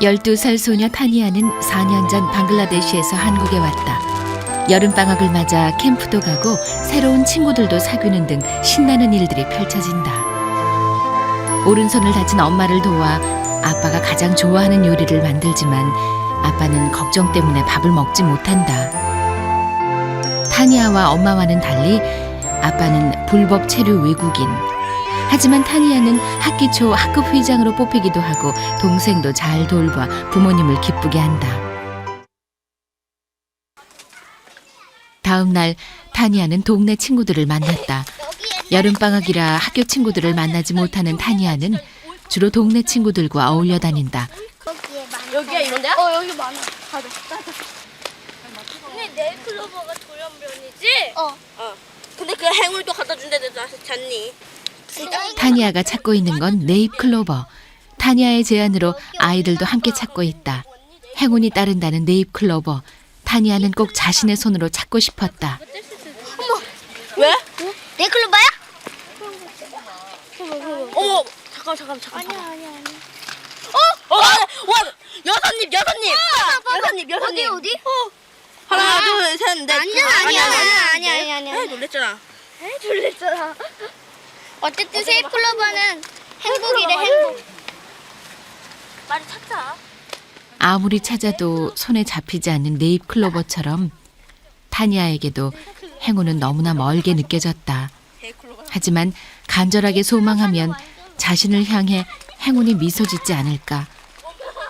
12살 소녀 타니아는 4년 전 방글라데시에서 한국에 왔다. 여름방학을 맞아 캠프도 가고 새로운 친구들도 사귀는 등 신나는 일들이 펼쳐진다. 오른손을 다친 엄마를 도와 아빠가 가장 좋아하는 요리를 만들지만 아빠는 걱정 때문에 밥을 먹지 못한다. 타니아와 엄마와는 달리 아빠는 불법 체류 외국인. 하지만 타니아는 학기 초 학급 회장으로 뽑히기도 하고 동생도 잘 돌봐 부모님을 기쁘게 한다. 다음 날 타니아는 동네 친구들을 만났다. 여름방학이라 학교 친구들을 만나지 못하는 타니아는 주로 동네 친구들과 어울려 다닌다. 여기가 이런 데야? 여기 많아. 가자. 근데 네일클로버가 돌연변이지? 근데 그 행울도 갖다 준데 내가 잤니? 타니아가 찾고 있는 건 네잎클로버. 타니아의 제안으로 아이들도 함께 찾고 있다. 행운이 따른다는 네잎클로버. 타니아는 꼭 자신의 손으로 찾고 싶었다. 왜? 네이클로버야? 어머, 잠깐. 아니야. 와, 여섯님. 어디? 하나, 둘, 셋, 넷. 아니야. 놀랬잖아. 졸랬잖아. 어쨌든 네이클로버는 행복이래, 행복. 빨리 찾자. 아무리 찾아도 손에 잡히지 않는 네잎클로버처럼 타니아에게도 행운은 너무나 멀게 느껴졌다. 하지만 간절하게 소망하면 자신을 향해 행운이 미소 짓지 않을까.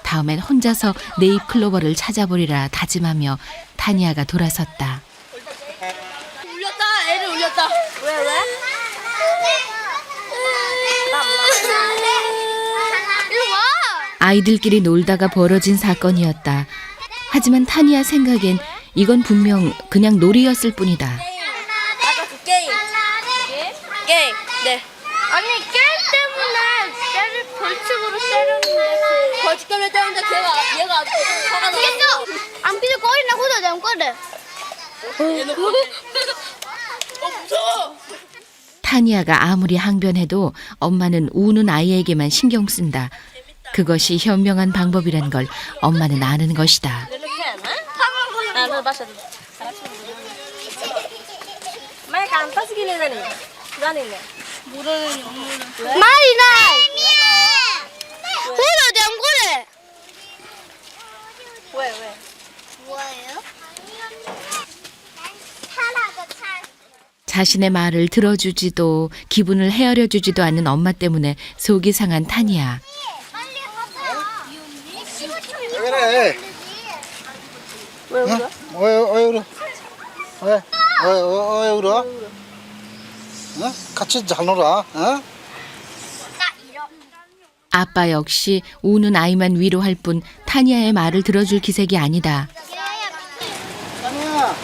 다음엔 혼자서 네잎클로버를 찾아보리라 다짐하며 타니아가 돌아섰다. 애를 울렸다. 왜? 일로 와. 아이들끼리 놀다가 벌어진 사건이었다. 하지만 타니아 생각엔 이건 분명 그냥 놀이였을 뿐이다. 아까 그 게임. 네. 아니, 게임 때문에 쟤를 벌칙으로 때렸는데. 벌칙 때문에 때렸는데 얘가 화가 나서. 알겠어. 안 피도 꼬리나 호도 내면 꼬리. 무서워. 타니아가 아무리 항변해도 엄마는 우는 아이에게만 신경 쓴다. 그것이 현명한 방법이란 걸 엄마는 아는 것이다. 나는 봤어. 많이 안 따스긴 해다니. 기다리네. 말이나. 호도 내면 꼬리. 왜? 뭐예요? 자신의 말을 들어주지도 기분을 헤아려주지도 않는 엄마 때문에 속이 상한 타니아. 왜 그래? 왜 울어? 왜 울어? 왜 울어? 같이 잘 놀아. 아빠 역시 우는 아이만 위로할 뿐 타니아의 말을 들어줄 기색이 아니다. 아니야.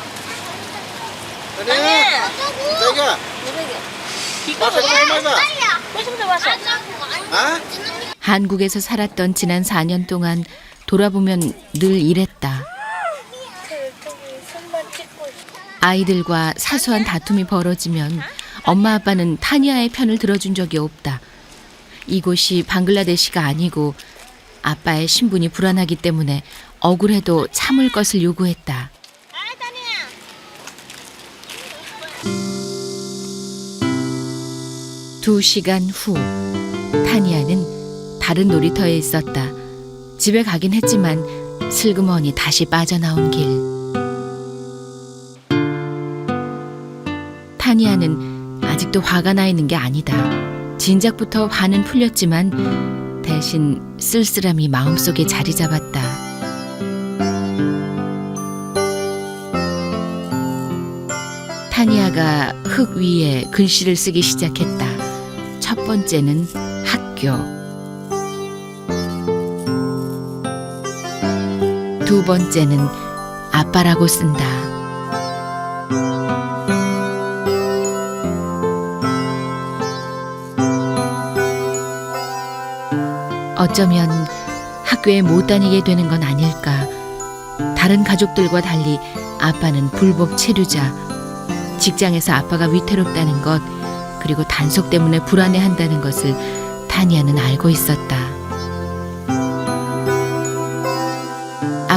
자기야. 한국에서 살았던 지난 4년 동안 돌아보면 늘 이랬다. 아이들과 사소한 다툼이 벌어지면 엄마 아빠는 타니아의 편을 들어준 적이 없다. 이곳이 방글라데시가 아니고 아빠의 신분이 불안하기 때문에 억울해도 참을 것을 요구했다. 2시간 후 타니아는 다른 놀이터에 있었다. 집에 가긴 했지만 슬그머니 다시 빠져나온 길. 타니아는 아직도 화가 나 있는 게 아니다. 진작부터 화는 풀렸지만 대신 쓸쓸함이 마음속에 자리 잡았다. 타니아가 흙 위에 글씨를 쓰기 시작했다. 첫 번째는 학교, 두 번째는 아빠라고 쓴다. 어쩌면 학교에 못 다니게 되는 건 아닐까. 다른 가족들과 달리 아빠는 불법 체류자. 직장에서 아빠가 위태롭다는 것, 그리고 단속 때문에 불안해한다는 것을 타니아는 알고 있었다.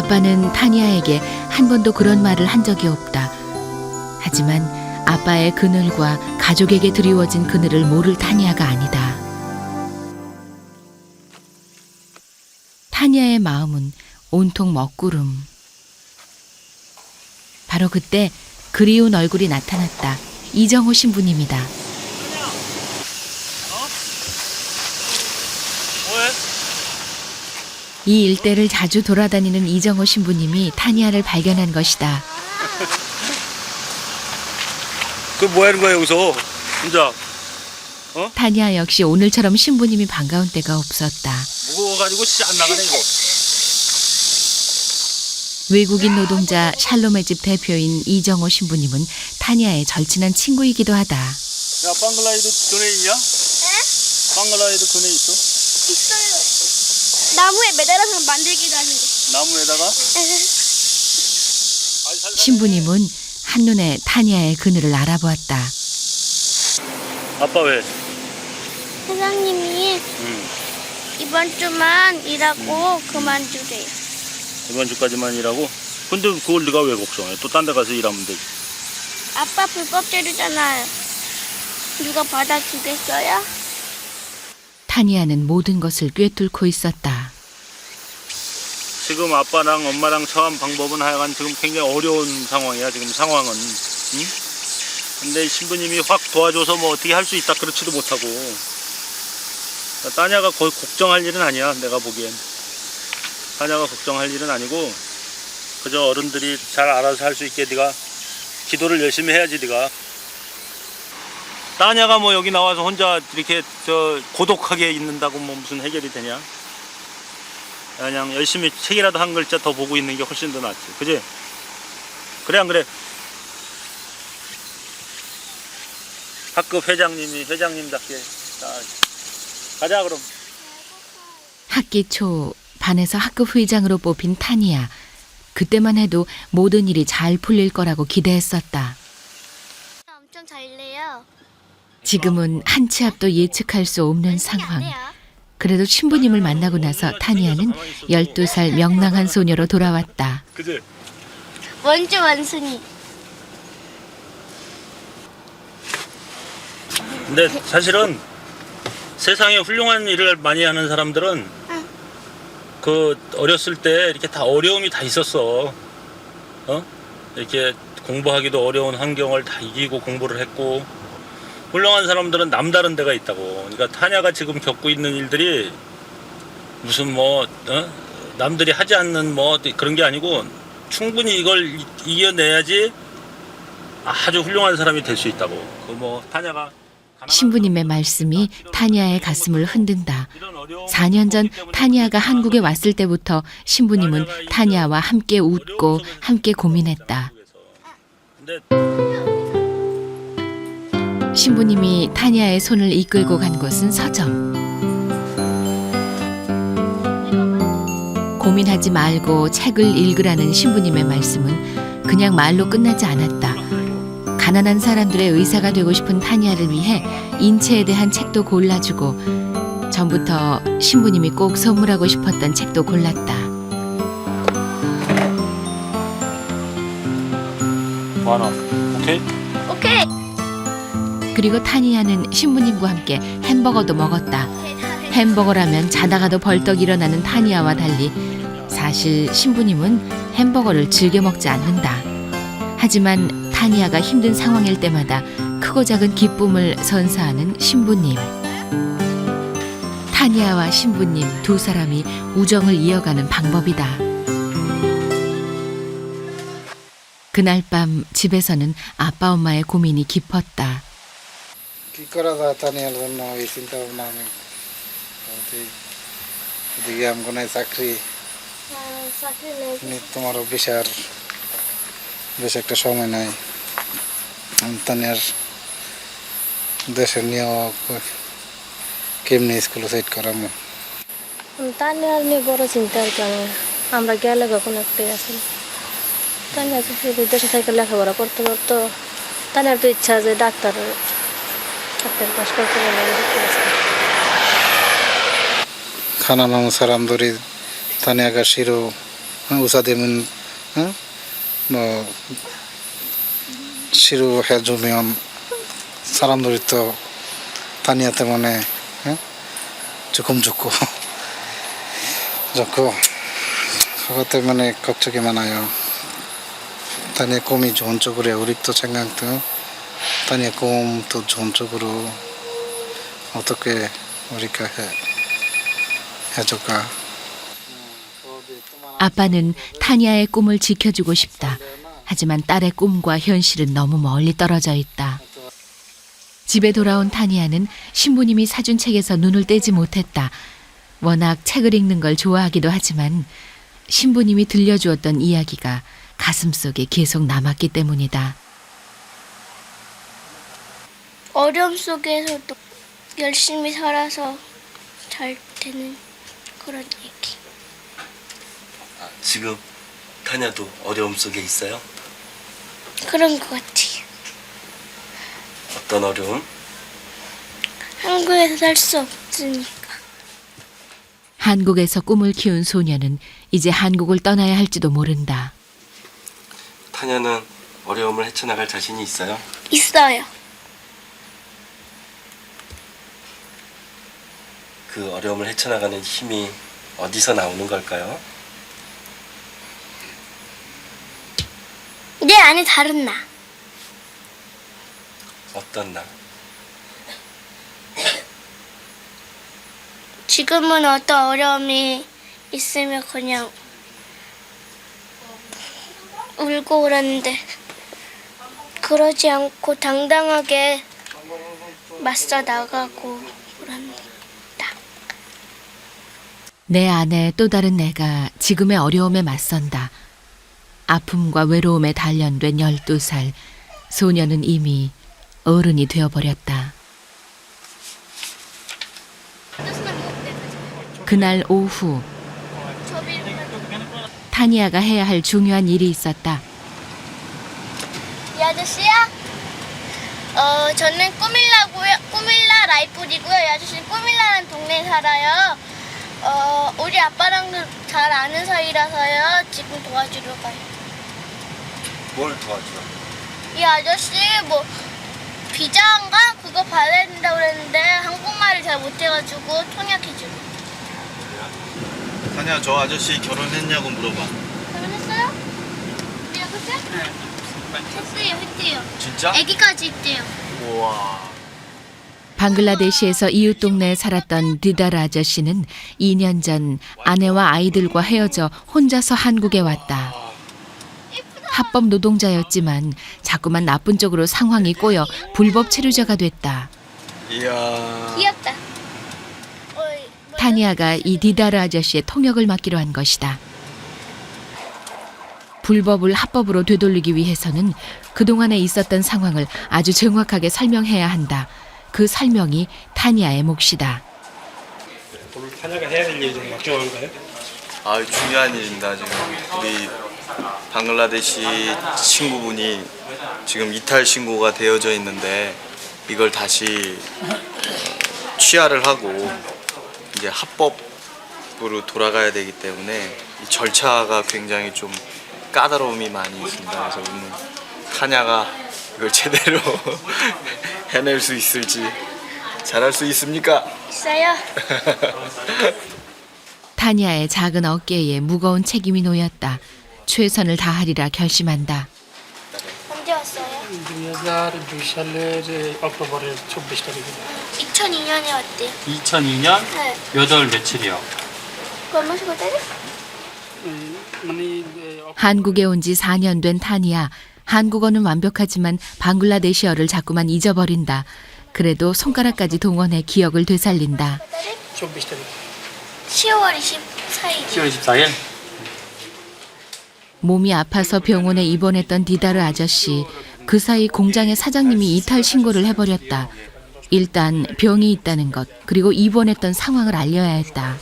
아빠는 타니아에게 한 번도 그런 말을 한 적이 없다. 하지만 아빠의 그늘과 가족에게 드리워진 그늘을 모를 타니아가 아니다. 타니아의 마음은 온통 먹구름. 바로 그때 그리운 얼굴이 나타났다. 이정호 신부님이다. 뭐해? 이 일대를 자주 돌아다니는 이정호 신부님이 타니아를 발견한 것이다. 그 뭐 하는 거야 여기서? 혼자 타니아 역시 오늘처럼 신부님이 반가운 때가 없었다. 무거워가지고 안 나가네 이거. 외국인 노동자 샬롬의 집 대표인 이정호 신부님은 타니아의 절친한 친구이기도 하다. 야 방글라이드 교내 있냐? 방글라이드 교내 있어? 있어요. 나무에 매달아서 만들기도 하는데. 나무에다가? 신부님은 한눈에 타니아의 그늘을 알아보았다. 아빠 왜? 사장님이 이번 주만 일하고 그만두래요. 이번 주까지만 일하고? 근데 그걸 네가 왜 걱정해? 또 딴 데 가서 일하면 되지. 아빠 불법 재료잖아요. 누가 받아주겠어요? 타니아는 모든 것을 꿰뚫고 있었다. 지금 아빠랑 엄마랑 처한 방법은 하여간 지금 굉장히 어려운 상황이야 지금 상황은. 응? 근데 신부님이 확 도와줘서 뭐 어떻게 할 수 있다 그렇지도 못하고. 따냐가 거의 걱정할 일은 아니야 내가 보기엔. 따냐가 걱정할 일은 아니고 그저 어른들이 잘 알아서 할 수 있게 네가 기도를 열심히 해야지 네가. 따냐가 뭐 여기 나와서 혼자 이렇게 고독하게 있는다고 뭐 무슨 해결이 되냐. 그냥 열심히 책이라도 한 글자 더 보고 있는 게 훨씬 더 낫지. 그지? 그래 안 그래? 학급 회장님답게. 자, 가자 그럼. 학기 초 반에서 학급 회장으로 뽑힌 타니아. 그때만 해도 모든 일이 잘 풀릴 거라고 기대했었다. 엄청 잘 일해요. 지금은 한 치 앞도 예측할 수 없는 상황. 그래도 신부님을 만나고 나서 타니아는 12살 명랑한 소녀로 돌아왔다. 그지? 원주 원순이. 근데 사실은 세상에 훌륭한 일을 많이 하는 사람들은 그 어렸을 때 이렇게 다 어려움이 다 있었어. 이렇게 공부하기도 어려운 환경을 다 이기고 공부를 했고. 훌륭한 사람들은 남다른 데가 있다고. 그러니까 타냐가 지금 겪고 있는 일들이 무슨 남들이 하지 않는 뭐 그런 게 아니고 충분히 이걸 이겨내야지 아주 훌륭한 사람이 될 수 있다고. 그 뭐 타냐가 신부님의 말씀이 타니아의 가슴을 흔든다. 4년 전 타니아가 한국에 왔을 때부터 신부님은 타니아와 함께 웃고 함께 고민했다. 신부님이 타니아의 손을 이끌고 간 곳은 서점. 고민하지 말고 책을 읽으라는 신부님의 말씀은 그냥 말로 끝나지 않았다. 가난한 사람들의 의사가 되고 싶은 타니아를 위해 인체에 대한 책도 골라주고 전부터 신부님이 꼭 선물하고 싶었던 책도 골랐다. 뭐 하나? 오케이? 오케이. 그리고 타니아는 신부님과 함께 햄버거도 먹었다. 햄버거라면 자다가도 벌떡 일어나는 타니아와 달리 사실 신부님은 햄버거를 즐겨 먹지 않는다. 하지만 타니아가 힘든 상황일 때마다 크고 작은 기쁨을 선사하는 신부님. 타니아와 신부님 두 사람이 우정을 이어가는 방법이다. 그날 밤 집에서는 아빠 엄마의 고민이 깊었다. কি করা যায় তানিয়ার জন্য এই চিন্তা ভাবনা আমি এদিকে আমগোনায় চাকরি তোমারও বেশ একটা সময় নাই তানিয়ার দেশের নিয়ে কেমনি স্কুলে সেট করামো তানিয়ার নিয়ে বড় চিন্তা আর কি আমরা গেলে কখন একটাই আছি তানিয়া যদি দেশে থেকে লেখাপড়া করতে পারতো তানিয়ার তো ইচ্ছা যে ডাক্তার পাস করতে গেলে খানা নাম সারাম ধরি তানিয়াকা শিরো 의사 되면 뭐 치료해주면 사람들이 또 다니아 때문에 조금 좋고 그것 때문에 걱정이 많아요. 다니아 꿈이 좋은 쪽으로 우리도 생각도 다니아 꿈도 좋은 쪽으로 어떻게 우리가 해줄까. 아빠는 타니아의 꿈을 지켜주고 싶다. 하지만 딸의 꿈과 현실은 너무 멀리 떨어져 있다. 집에 돌아온 타니아는 신부님이 사준 책에서 눈을 떼지 못했다. 워낙 책을 읽는 걸 좋아하기도 하지만 신부님이 들려주었던 이야기가 가슴속에 계속 남았기 때문이다. 어려움 속에서도 열심히 살아서 잘 되는 그런 얘기. 지금 타냐도 어려움 속에 있어요? 그런 것 같아요. 어떤 어려움? 한국에서 살 수 없으니까. 한국에서 꿈을 키운 소녀는 이제 한국을 떠나야 할지도 모른다. 타냐는 어려움을 헤쳐나갈 자신이 있어요? 있어요. 그 어려움을 헤쳐나가는 힘이 어디서 나오는 걸까요? 내 안에 다른 나. 어떤 나? 지금은 어떤 어려움이 있으면 그냥 울고 그러는데 그러지 않고 당당하게 맞서 나가고 그럽니다. 내 안에 또 다른 내가 지금의 어려움에 맞선다. 아픔과 외로움에 단련된 12살, 소녀는 이미 어른이 되어버렸다. 그날 오후, 타니아가 해야 할 중요한 일이 있었다. 이 아저씨야? 저는 꾸밀라 라이풀이고요. 이 아저씨는 꾸밀라라는 동네에 살아요. 우리 아빠랑도 잘 아는 사이라서요. 지금 도와주러 가요. 뭘 도와줘? 이 아저씨 뭐 비자인가 그거 받아야 된다고 그랬는데 한국말을 잘 못해가지고 통역해주고. 타냐, 저 아저씨 결혼했냐고 물어봐. 결혼했어요? 우리 아버지? 네. 했대요. 진짜? 아기까지 있대요. 우와. 방글라데시에서 이웃 동네에 살았던 디다르 아저씨는 2년 전 아내와 아이들과 헤어져 혼자서 한국에 왔다. 합법 노동자였지만 자꾸만 나쁜 쪽으로 상황이 꼬여 불법 체류자가 됐다. 이야. 귀엽다. 타니아가 이 디다르 아저씨의 통역을 맡기로 한 것이다. 불법을 합법으로 되돌리기 위해서는 그동안에 있었던 상황을 아주 정확하게 설명해야 한다. 그 설명이 타니아의 몫이다. 오늘 타냐가 해야 될 일이 좀 막중한가요? 아, 중요한 일입니다. 지금 우리 방글라데시 친구분이 지금 이탈 신고가 되어져 있는데 이걸 다시 취하를 하고 이제 합법으로 돌아가야 되기 때문에 이 절차가 굉장히 좀 까다로움이 많이 있습니다. 그래서 오늘 타냐가 이걸 제대로 해낼 수 있을지, 잘할 수 있습니까? 있어요. 타니아의 작은 어깨에 무거운 책임이 놓였다. 최선을 다하리라 결심한다. 언제 왔어요? 2002 সালের অক্টোবরের 24 তারিখে 2002년에 왔대요. 2002년 네. 몇 월 며칠이요? 그거 마시고 때려? মানে 한국에 온 지 4년 된 타니아. 한국어는 완벽하지만 방글라데시어를 자꾸만 잊어버린다. 그래도 손가락까지 동원해 기억을 되살린다. 24 তারিখ 10월 24일. 10월 24일? 몸이 아파서 병원에 입원했던 디다르 아저씨. 그 사이 공장의 사장님이 이탈 신고를 해버렸다. 일단 병이 있다는 것, 그리고 입원했던 상황을 알려야 했다.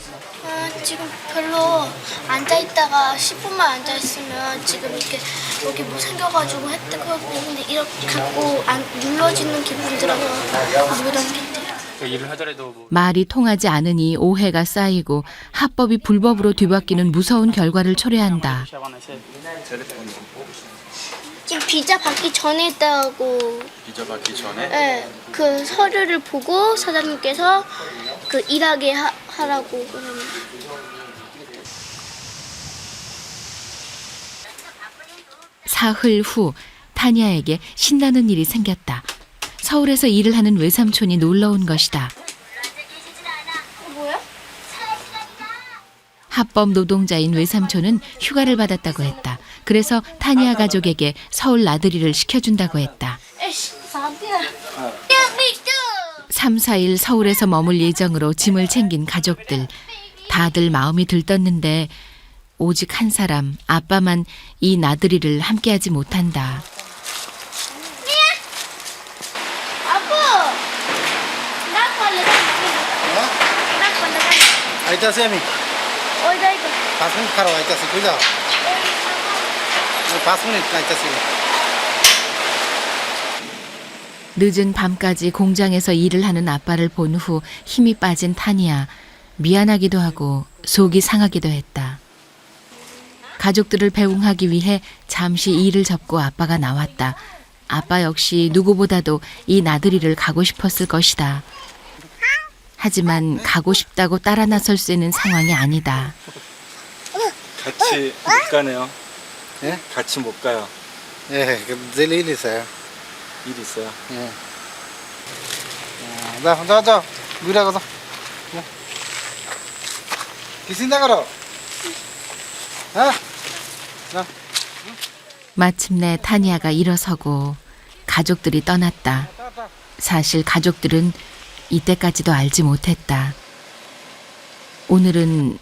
지금 별로 앉아있다가 10분만 앉아있으면 지금 이렇게 여기 뭐 생겨가지고 했던 거 근데 이렇게 갖고 눌러지는 기분이 들어서 안 그런 게 돼요. 일을 하더라도 뭐 말이 통하지 않으니 오해가 쌓이고 합법이 불법으로 뒤바뀌는 무서운 결과를 초래한다. 지금 비자 받기 전에 있다고. 비자 받기 전에 네, 그 서류를 보고 사장님께서 그 일하게 하라고 그러는. 사흘 후 타니아에게 신나는 일이 생겼다. 서울에서 일을 하는 외삼촌이 놀러 온 것이다. 뭐야? 합법 노동자인 외삼촌은 휴가를 받았다고 했다. 그래서 타니아 가족에게 서울 나들이를 시켜준다고 했다. 에이씨, 사비야. 3, 4일 서울에서 머물 예정으로 짐을 챙긴 가족들. 다들 마음이 들떴는데 오직 한 사람, 아빠만 이 나들이를 함께하지 못한다. 아빠! 나 걸레 나 걸레 Aita semi. 어디다 이거? 5 minit kharo aita si kuja. 5 minit aita si. 늦은 밤까지 공장에서 일을 하는 아빠를 본 후 힘이 빠진 타니아. 미안하기도 하고 속이 상하기도 했다. 가족들을 배웅하기 위해 잠시 일을 접고 아빠가 나왔다. 아빠 역시 누구보다도 이 나들이를 가고 싶었을 것이다. 하지만 가고 싶다고 따라 나설 수 있는 상황이 아니다. 같이 못 가네요. 예? 같이 못 가요. Eh, delili saya. 일 있어요. Eh. Dah, gura ko. Kisinda karo. Ha? 마침내 타니아가 일어서고 가족들이 떠났다. 사실 가족들은 이때까지도 알지 못했다. 오늘은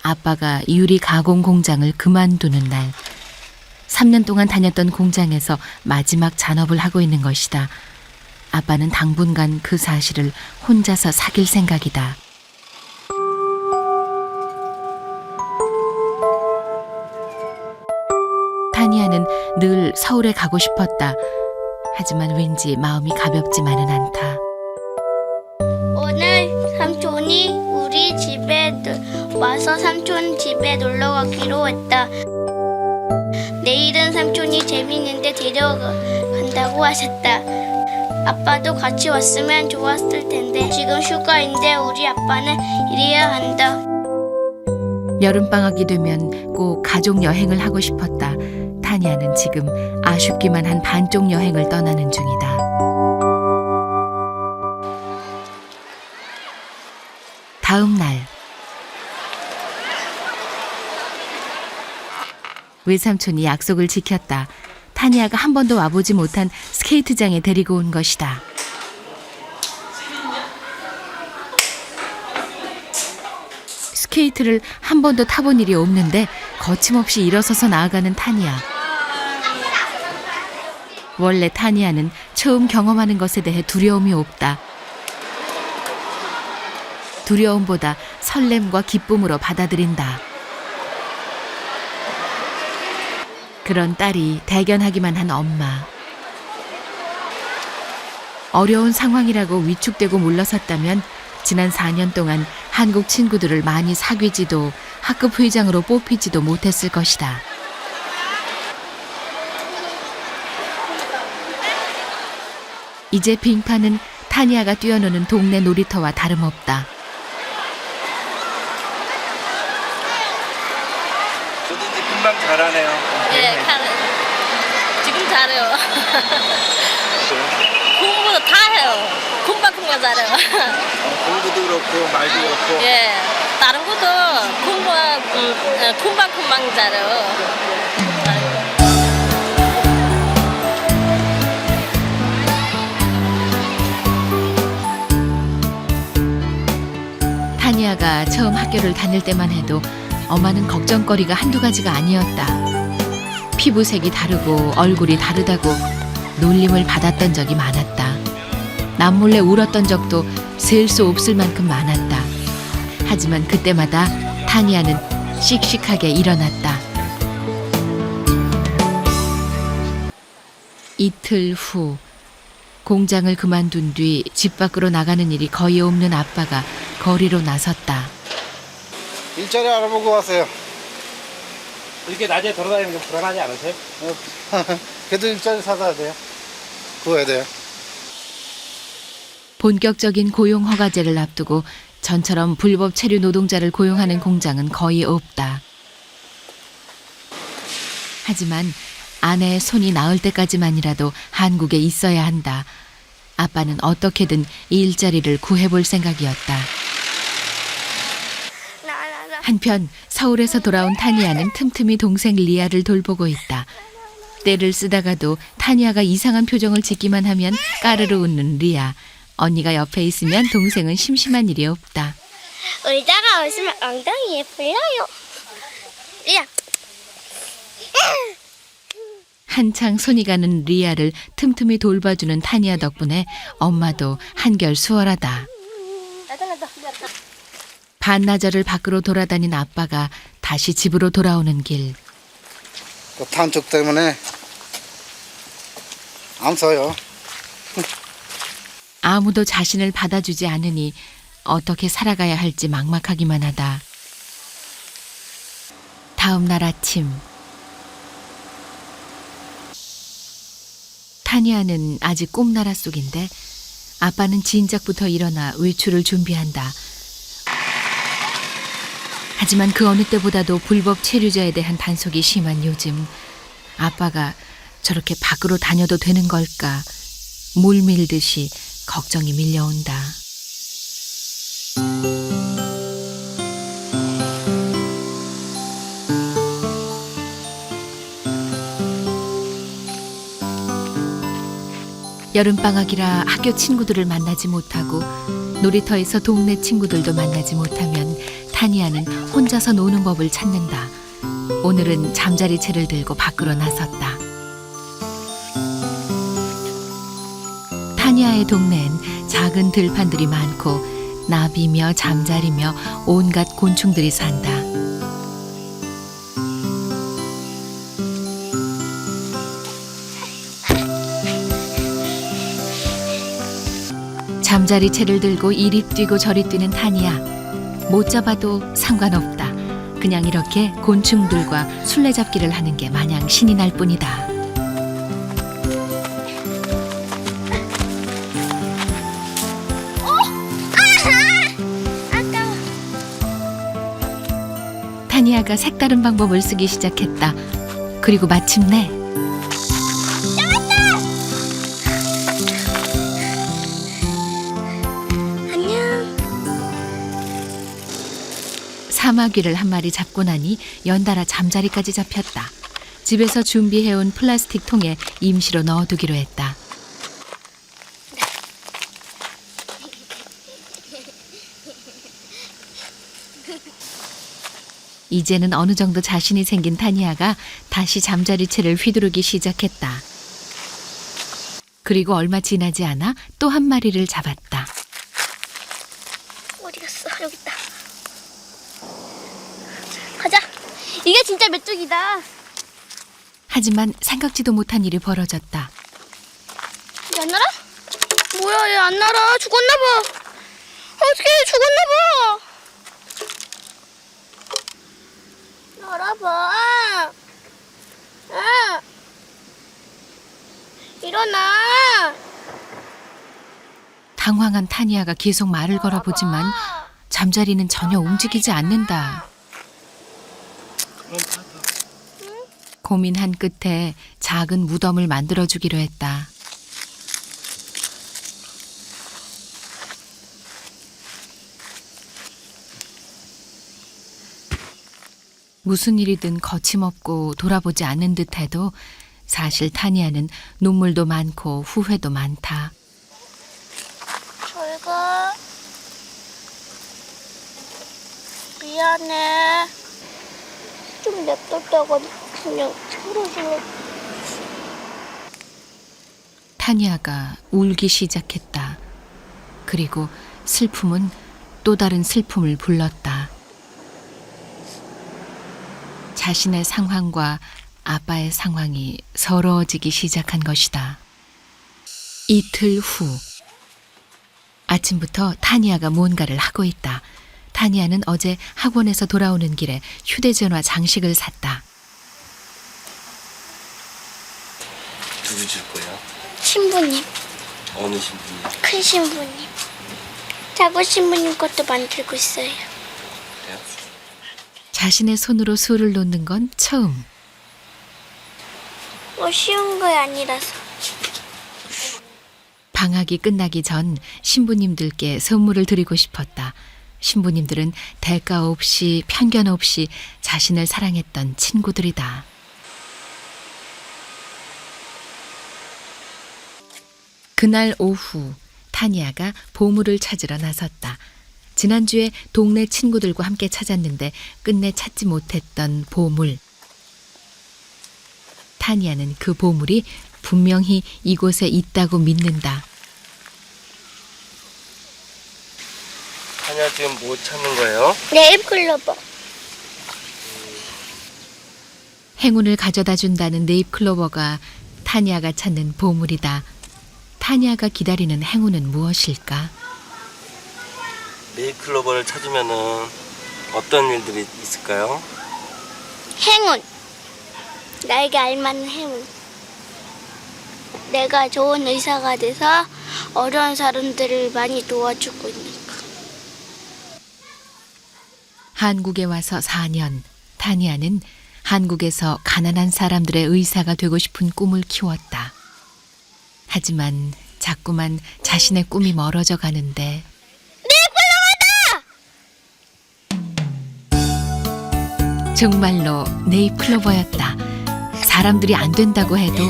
아빠가 유리 가공 공장을 그만두는 날. 3년 동안 다녔던 공장에서 마지막 잔업을 하고 있는 것이다. 아빠는 당분간 그 사실을 혼자서 사귈 생각이다. 타니아는 늘 서울에 가고 싶었다. 하지만 왠지 마음이 가볍지만은 않다. 오늘 삼촌이 우리 집에 와서 삼촌 집에 놀러 가기로 했다. 내일은 삼촌이 재밌는데 데려간다고 하셨다. 아빠도 같이 왔으면 좋았을 텐데 지금 휴가인데 우리 아빠는 일해야 한다. 여름방학이 되면 꼭 가족 여행을 하고 싶었다. 타니아는 지금 아쉽기만 한 반쪽 여행을 떠나는 중이다. 다음 날 외삼촌이 약속을 지켰다. 타니아가 한 번도 와보지 못한 스케이트장에 데리고 온 것이다. 스케이트를 한 번도 타본 일이 없는데 거침없이 일어서서 나아가는 타니아. 원래 타니아는 처음 경험하는 것에 대해 두려움이 없다. 두려움보다 설렘과 기쁨으로 받아들인다. 그런 딸이 대견하기만 한 엄마. 어려운 상황이라고 위축되고 물러섰다면 지난 4년 동안 한국 친구들을 많이 사귀지도 학급 회장으로 뽑히지도 못했을 것이다. 이제 빙판은 타니아가 뛰어노는 동네 놀이터와 다름없다. 뭐든지 금방 잘하네요. 예, 지금 잘해요. 공부도 다 해요. 금방금방 잘해요. 공부도 그렇고 말도 그렇고. 예, 다른 것도 금방금방 잘해요. 타니아가 처음 학교를 다닐 때만 해도 엄마는 걱정거리가 한두 가지가 아니었다. 피부색이 다르고 얼굴이 다르다고 놀림을 받았던 적이 많았다. 남몰래 울었던 적도 셀 수 없을 만큼 많았다. 하지만 그때마다 타니아는 씩씩하게 일어났다. 이틀 후 공장을 그만둔 뒤 집 밖으로 나가는 일이 거의 없는 아빠가 거리로 나섰다. 일자리 알아보고 왔어요. 이렇게 낮에 돌아다니는 게 불안하지 않으세요? 그래도 일자리 찾아야 돼요. 구해야 돼요. 본격적인 고용 허가제를 앞두고 전처럼 불법 체류 노동자를 고용하는 공장은 거의 없다. 하지만 아내의 손이 나을 때까지만이라도 한국에 있어야 한다. 아빠는 어떻게든 이 일자리를 구해볼 생각이었다. 한편 서울에서 돌아온 타니아는 틈틈이 동생 리아를 돌보고 있다. 때를 쓰다가도 타니아가 이상한 표정을 짓기만 하면 까르르 웃는 리아. 언니가 옆에 있으면 동생은 심심한 일이 없다. 의자가 없으면 엉덩이에 불려요. 야. 한창 손이 가는 리아를 틈틈이 돌봐주는 타니아 덕분에 엄마도 한결 수월하다. 반나절을 밖으로 돌아다닌 아빠가 다시 집으로 돌아오는 길. 그 탄쪽 때문에 안 써요. 아무도 자신을 받아주지 않으니 어떻게 살아가야 할지 막막하기만 하다. 다음 날 아침. 타니아는 아직 꿈나라 속인데 아빠는 진작부터 일어나 외출을 준비한다. 하지만 그 어느 때보다도 불법 체류자에 대한 단속이 심한 요즘 아빠가 저렇게 밖으로 다녀도 되는 걸까 물 밀듯이 걱정이 밀려온다. 여름방학이라 학교 친구들을 만나지 못하고 놀이터에서 동네 친구들도 만나지 못하면 타니아는 혼자서 노는 법을 찾는다. 오늘은 잠자리채를 들고 밖으로 나섰다. 타니아의 동네엔 작은 들판들이 많고 나비며 잠자리며 온갖 곤충들이 산다. 잠자리채를 들고 이리 뛰고 저리 뛰는 타니아. 못 잡아도 상관없다. 그냥 이렇게 곤충들과 술래잡기를 하는 게 마냥 신이 날 뿐이다. 타니아가 색다른 방법을 쓰기 시작했다. 그리고 마침내 사마귀를 한 마리 잡고 나니 연달아 잠자리까지 잡혔다. 집에서 준비해온 플라스틱 통에 임시로 넣어두기로 했다. 이제는 어느 정도 자신이 생긴 타니아가 다시 잠자리채를 휘두르기 시작했다. 그리고 얼마 지나지 않아 또 한 마리를 잡았다. 어디 갔어? 여기 있다. 가자. 이게 진짜 메뚜기다. 하지만 생각지도 못한 일이 벌어졌다. 얘 안 날아? 뭐야, 얘 안 날아. 죽었나봐. 어떻게 죽었나봐. 날아봐. 응. 일어나. 당황한 타니아가 계속 말을 걸어보지만 잠자리는 전혀 움직이지 않는다. 고민한 끝에 작은 무덤을 만들어주기로 했다. 무슨 일이든 거침없고 돌아보지 않는 듯해도 사실 타니아는 눈물도 많고 후회도 많다. 잘 가. 미안해. 좀 냅뒀다가 그냥 풀어줘. 타니아가 울기 시작했다. 그리고 슬픔은 또 다른 슬픔을 불렀다. 자신의 상황과 아빠의 상황이 서러워지기 시작한 것이다. 이틀 후 아침부터 타니아가 뭔가를 하고 있다. 타니아는 어제 학원에서 돌아오는 길에 휴대전화 장식을 샀다. 누구 줄 거예요? 신부님, 어느 신분이요? 큰 신부님. 작은 신부님 것도 만들고 있어요. 그래요? 자신의 손으로 술을 놓는 건 처음. 뭐 쉬운 거 아니라서. 방학이 끝나기 전 신부님들께 선물을 드리고 싶었다. 신부님들은 대가 없이 편견 없이 자신을 사랑했던 친구들이다. 그날 오후 타니아가 보물을 찾으러 나섰다. 지난주에 동네 친구들과 함께 찾았는데 끝내 찾지 못했던 보물. 타니아는 그 보물이 분명히 이곳에 있다고 믿는다. 타냐 지금 뭐 찾는 거예요? 네잎클로버. 행운을 가져다 준다는 네잎클로버가 타니아가 찾는 보물이다. 타니아가 기다리는 행운은 무엇일까? 네잎클로버를 찾으면은 어떤 일들이 있을까요? 행운. 나에게 알맞는 행운. 내가 좋은 의사가 돼서 어려운 사람들을 많이 도와주고 있는 거. 한국에 와서 4년, 타니아는 한국에서 가난한 사람들의 의사가 되고 싶은 꿈을 키웠다. 하지만 자꾸만 자신의 꿈이 멀어져 가는데 정말로 네잎클로버였다. 사람들이 안 된다고 해도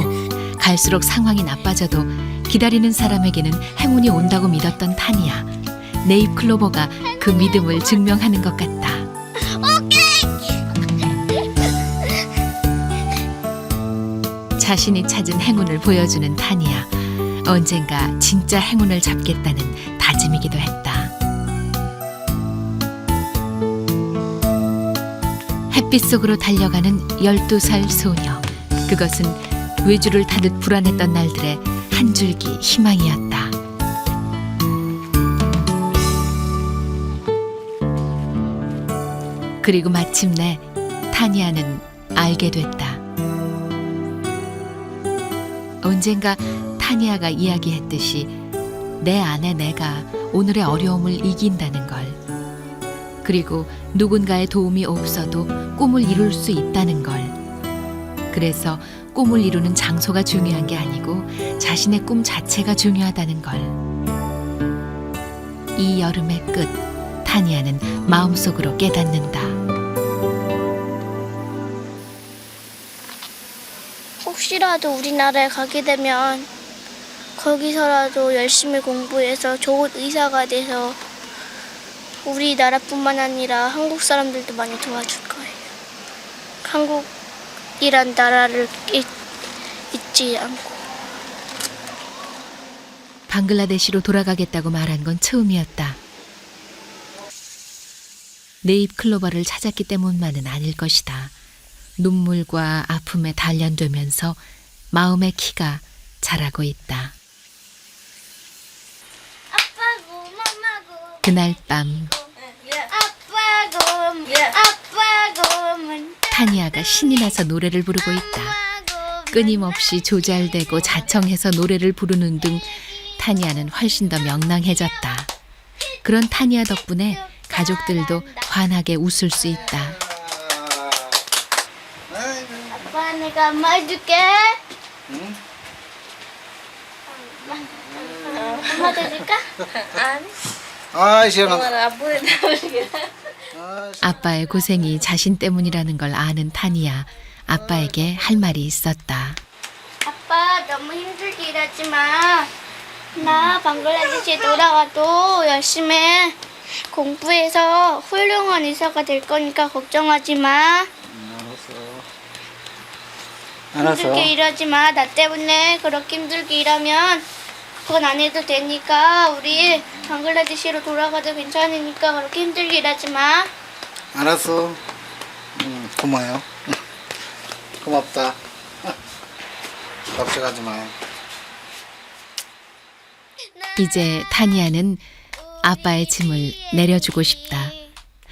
갈수록 상황이 나빠져도 기다리는 사람에게는 행운이 온다고 믿었던 타니아. 네잎클로버가 그 믿음을 증명하는 것 같다. 자신이 찾은 행운을 보여주는 타니아. 언젠가 진짜 행운을 잡겠다는 다짐이기도 했다. 햇빛 속으로 달려가는 12살 소녀. 그것은 외주를 타듯 불안했던 날들의 한 줄기 희망이었다. 그리고 마침내 타니아는 알게 됐다. 언젠가 타니아가 이야기했듯이 내 안에 내가 오늘의 어려움을 이긴다는 걸. 그리고 누군가의 도움이 없어도 꿈을 이룰 수 있다는 걸. 그래서 꿈을 이루는 장소가 중요한 게 아니고 자신의 꿈 자체가 중요하다는 걸. 이 여름의 끝, 타니아는 마음속으로 깨닫는다. 혹시라도 우리나라에 가게 되면 거기서라도 열심히 공부해서 좋은 의사가 돼서 우리나라뿐만 아니라 한국 사람들도 많이 도와줄 거예요. 한국이란 나라를 잊지 않고. 방글라데시로 돌아가겠다고 말한 건 처음이었다. 네잎클로버를 찾았기 때문만은 아닐 것이다. 눈물과 아픔에 단련되면서 마음의 키가 자라고 있다. 아빠고 엄마고 그날 밤 아빠고 아빠고 타니아가 신이 나서 노래를 부르고 있다. 끊임없이 조잘대고 자청해서 노래를 부르는 등 타니아는 훨씬 더 명랑해졌다. 그런 타니아 덕분에 가족들도 환하게 웃을 수 있다. 아빠 내가 안마 해줄게. 응? 엄마 해줄까? 아, 시원하다. 아빠의 고생이 자신 때문이라는 걸 아는 타니아. 아빠에게 할 말이 있었다. 아빠 너무 힘들게 일하지 마. 나 방글라데시에 돌아가도 열심히 공부해서 훌륭한 의사가 될 거니까 걱정하지 마. 알았어. 힘들게 일하지 마. 나 때문에 그렇게 힘들게 일하면 그건 안 해도 되니까 우리 방글라데시로 돌아가도 괜찮으니까 그렇게 힘들게 일하지 마. 알았어. 고마워요. 고맙다. 걱정하지 마. 이제 타니아는 아빠의 짐을 내려주고 싶다.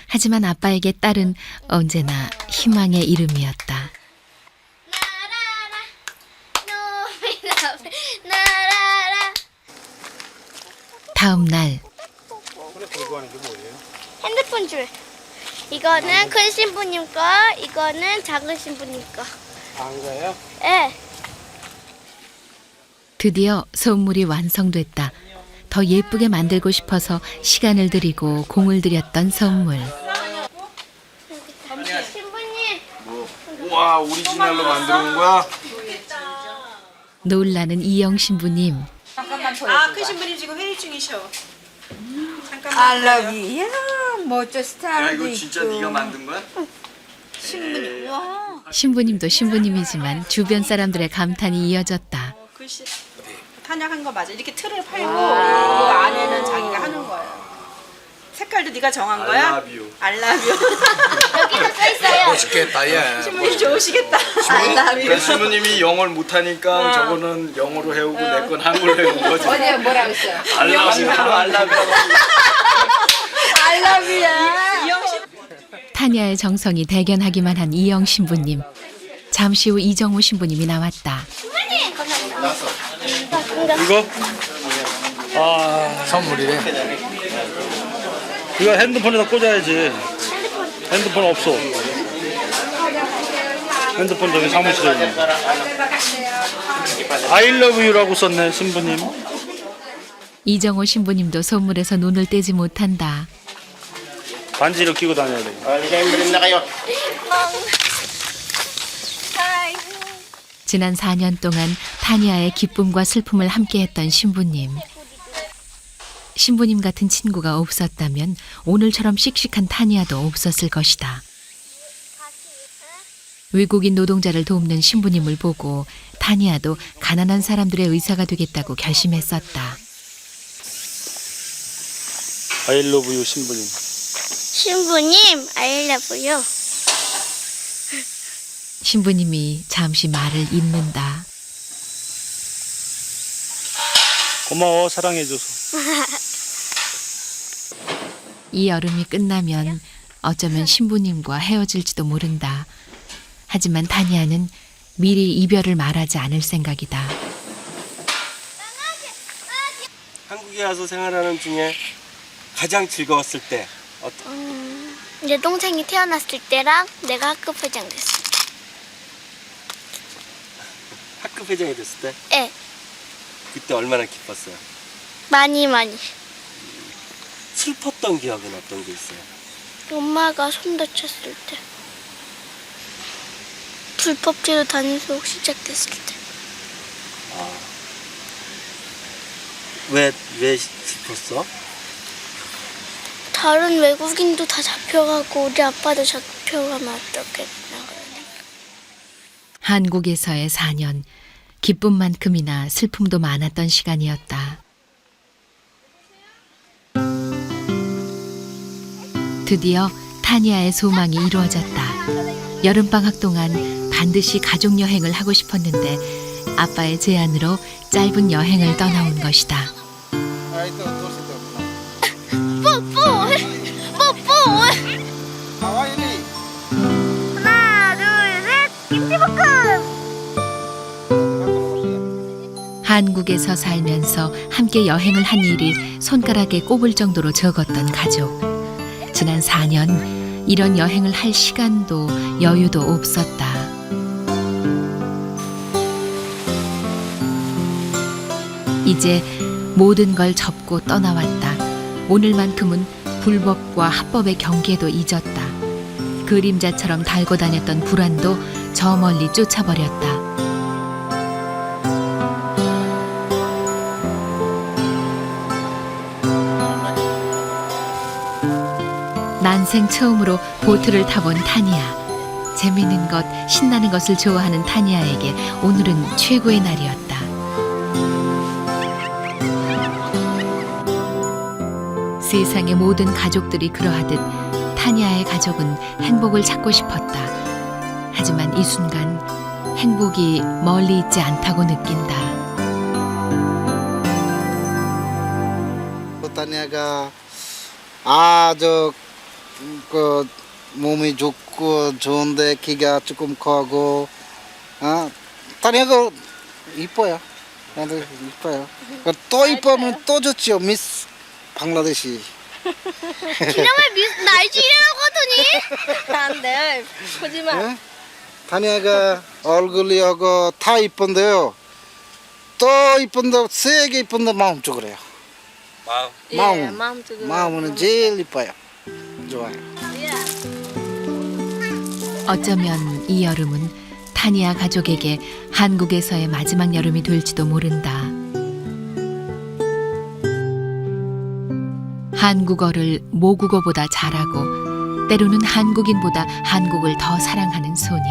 하지만 아빠에게 딸은 언제나 희망의 이름이었다. 나라라. 다음 날 핸드폰 줄. 이거는 큰 신부님 거, 이거는 작은 신부님 거. 안 거예요? 예. 드디어 선물이 완성됐다. 더 예쁘게 만들고 싶어서 시간을 들이고 공을 들였던 선물. 신부님. 우와, 오리지널로 만들어 온 거야? 놀라는 이영 신부님. 큰 신부님 지금 회의 중이셔. 알라비, 이야, 멋져 야, 스타일도 이거 진짜 있고. 네가 만든 거야? 신부님, 와. 신부님도 신부님이지만 주변 사람들의 감탄이 이어졌다. 글씨 탄약한 거 맞아. 이렇게 틀을 팔고 그 안에는 자기가 하는 거예요. 색깔도 네가 정한 거야? 알라뷰. 알라뷰. 여기도 써 있어요. 멋있겠다, 야. 신부님 좋으시겠다. 알라뷰. 신부님이 영어를 못하니까 저거는 영어로 해오고 내 건 한글로 해온 거지. 어제 뭐라고 했어? 알라뷰라고. 알라비야. 타니아의 정성이 대견하기만 한 이영 신부님. 잠시 후 이정우 신부님이 나왔다. 이거? 아, 선물이래. 이거 핸드폰에다 꽂아야지. 핸드폰 없어. 핸드폰 저기 사무실에 있네. I love you라고 썼네, 신부님. 이정호 신부님도 선물에서 눈을 떼지 못한다. 반지를 끼고 다녀야 돼. 지난 4년 동안 타니아의 기쁨과 슬픔을 함께했던 신부님. 신부님 같은 친구가 없었다면 오늘처럼 씩씩한 타니아도 없었을 것이다. 외국인 노동자를 돕는 신부님을 보고 타니아도 가난한 사람들의 의사가 되겠다고 결심했었다. I love you, 신부님. 신부님, I love you. 신부님이 잠시 말을 잇는다. 고마워, 사랑해줘서. 이 여름이 끝나면 어쩌면 신부님과 헤어질지도 모른다. 하지만 타니아는 미리 이별을 말하지 않을 생각이다. 한국에 와서 생활하는 중에 가장 즐거웠을 때 내 동생이 태어났을 때랑 내가 학급 회장 됐을 때. 학급 회장이 됐을 때 예. 그때 얼마나 기뻤어요? 많이. 슬펐던 기억은 어떤 게 있어요? 엄마가 손 다쳤을 때. 불법제로 단속 시작됐을 때. 왜 슬펐어? 다른 외국인도 다 잡혀가고 우리 아빠도 잡혀가면 어떡해. 한국에서의 4년, 기쁨만큼이나 슬픔도 많았던 시간이었다. 드디어 타니아의 소망이 이루어졌다. 여름방학 동안 반드시 가족여행을 하고 싶었는데 아빠의 제안으로 짧은 여행을 떠나온 것이다. 뽀뽀! 하나, 둘, 셋! 김치볶음! 한국에서 살면서 함께 여행을 한 일이 손가락에 꼽을 정도로 적었던 가족. 지난 4년 이런 여행을 할 시간도 여유도 없었다. 이제 모든 걸 접고 떠나왔다. 오늘만큼은 불법과 합법의 경계도 잊었다. 그림자처럼 달고 다녔던 불안도 저 멀리 쫓아버렸다. 난생 처음으로 보트를 타본 타니아. 재미있는 것, 신나는 것을 좋아하는 타니아에게 오늘은 최고의 날이었다. 세상의 모든 가족들이 그러하듯 타니아의 가족은 행복을 찾고 싶었다. 하지만 이 순간 행복이 멀리 있지 않다고 느낀다. 타냐가 아주 그 몸이 좋고 좋은데 키가 조금 커고 타냐가 이뻐요. 나도 이뻐요. 또 이쁘면 또 좋지요. 미스 방글라데시. 지난번에 나이지리아라고 하더니. 안 돼. 보지 마. 예? 타냐가 얼굴이 하고 다 이쁜데요. 또 이쁜데 세게 이쁜데 마음 쪽으로요. 마음. 마음. 쪽으로. 마음은 제일 이뻐요. 좋아요. 어쩌면 이 여름은 타니아 가족에게 한국에서의 마지막 여름이 될지도 모른다. 한국어를 모국어보다 잘하고 때로는 한국인보다 한국을 더 사랑하는 소녀.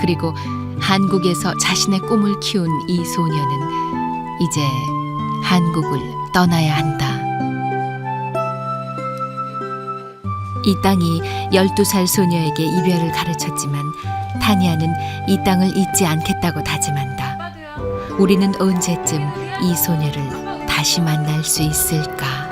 그리고 한국에서 자신의 꿈을 키운 이 소녀는 이제 한국을 떠나야 한다. 이 땅이 12살 소녀에게 이별을 가르쳤지만 타니아는 이 땅을 잊지 않겠다고 다짐한다. 우리는 언제쯤 이 소녀를 다시 만날 수 있을까?